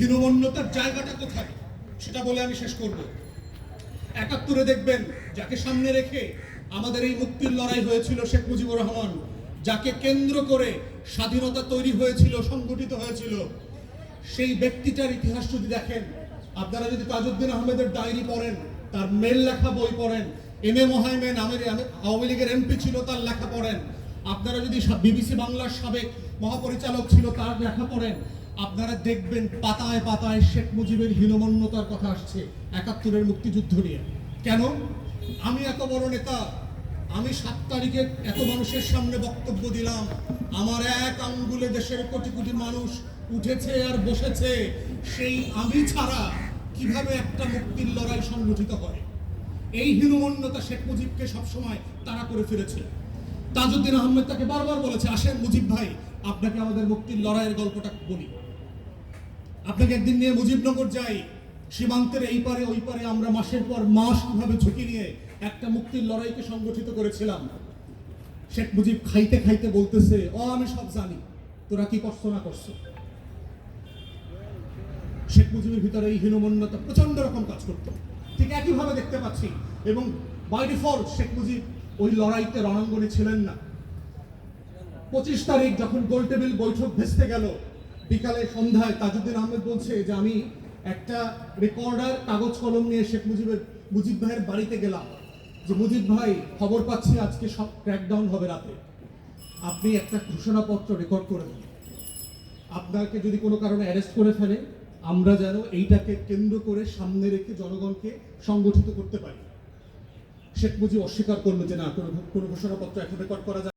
হীনমন্যতার জায়গাটা কোথায় সেটা বলে আমি শেষ করব। ৭১-এ দেখবেন যাকে সামনে রেখে আমাদের এই মুক্তির লড়াই হয়েছিল, শেখ মুজিবুর রহমান, যাকে কেন্দ্র করে স্বাধীনতা তৈরি হয়েছিল, সংগঠিত হয়েছিল, সেই ব্যক্তিটার ইতিহাস যদি দেখেন, আপনারা যদি তাজউদ্দিন আহমেদের ডায়েরি পড়েন, তার মেল লেখা বই পড়েন, এম এ মোহাইমেন আওয়ামী লীগের এমপি ছিল, তার লেখা পড়েন, আপনারা যদি বিবিসি বাংলার সাবেক মহাপরিচালক ছিল, তার লেখা পড়েন, আপনারা দেখবেন পাতায় পাতায় শেখ মুজিবের হীনমন্যতার কথা আসছে ৭১-এর মুক্তিযুদ্ধ নিয়ে। কেন? আমি এত বড় নেতা, আমি ৭ তারিখে এত মানুষের সামনে বক্তব্য দিলাম, আমার এক আঙ্গুলে দেশের কোটি কোটি মানুষ উঠেছে আর বসেছে, সেই আমি ছাড়া কিভাবে একটা মুক্তির লড়াই সংগঠিত হয়? এই হীনমন্যতা শেখ মুজিবকে সবসময় তাড়া করে ফিরেছে। তাজউদ্দিন আহমেদ তাকে বারবার বলেছে, আসেন মুজিব ভাই, আপনাকে আমাদের মুক্তির লড়াইয়ের গল্পটা বলি। আপনাকে একদিন নিয়ে মুজিবনগর যাই, সীমান্তের এই পারে ওই পারে আমরা মাসের পর মাস কিভাবে ঝুঁকি নিয়ে একটা মুক্তির লড়াইকে সংগঠিত করেছিলাম। শেখ মুজিব খাইতে খাইতে বলতেছে, আমি সব জানি, তোরা কি করছো না করছো। শেখ মুজিবের ভিতরে এই হীনমন্যতা প্রচন্ড রকম কাজ করত। ঠিক একইভাবে দেখতে পাচ্ছি, এবং বাই ডিফল্ট শেখ মুজিব ওই লড়াইতে রণাঙ্গনে ছিলেন না। ২৫ তারিখ যখন গোলটেবিল বৈঠক ভেস্তে গেল, বিকালে সন্ধ্যায় তাজউদ্দিন আহমেদ বলছে যে আমি একটা রেকর্ডার কাগজ কলম নিয়ে মুজিব ভাইয়ের বাড়িতে গেলাম, যে মুজিব ভাই, খবর পাচ্ছি আজকে সব ক্র্যাকডাউন হবে রাতে, আপনি একটা ঘোষণাপত্র রেকর্ড করে দেন, আপনাকে যদি কোনো কারণে অ্যারেস্ট করে ফেলে, আমরা যেন এইটাকে কেন্দ্র করে সামনে রেখে জনগণকে সংগঠিত করতে পারি। শেখ মুজিব অস্বীকার করলো যে না, কোনো ঘোষণাপত্র এখন রেকর্ড করা যায়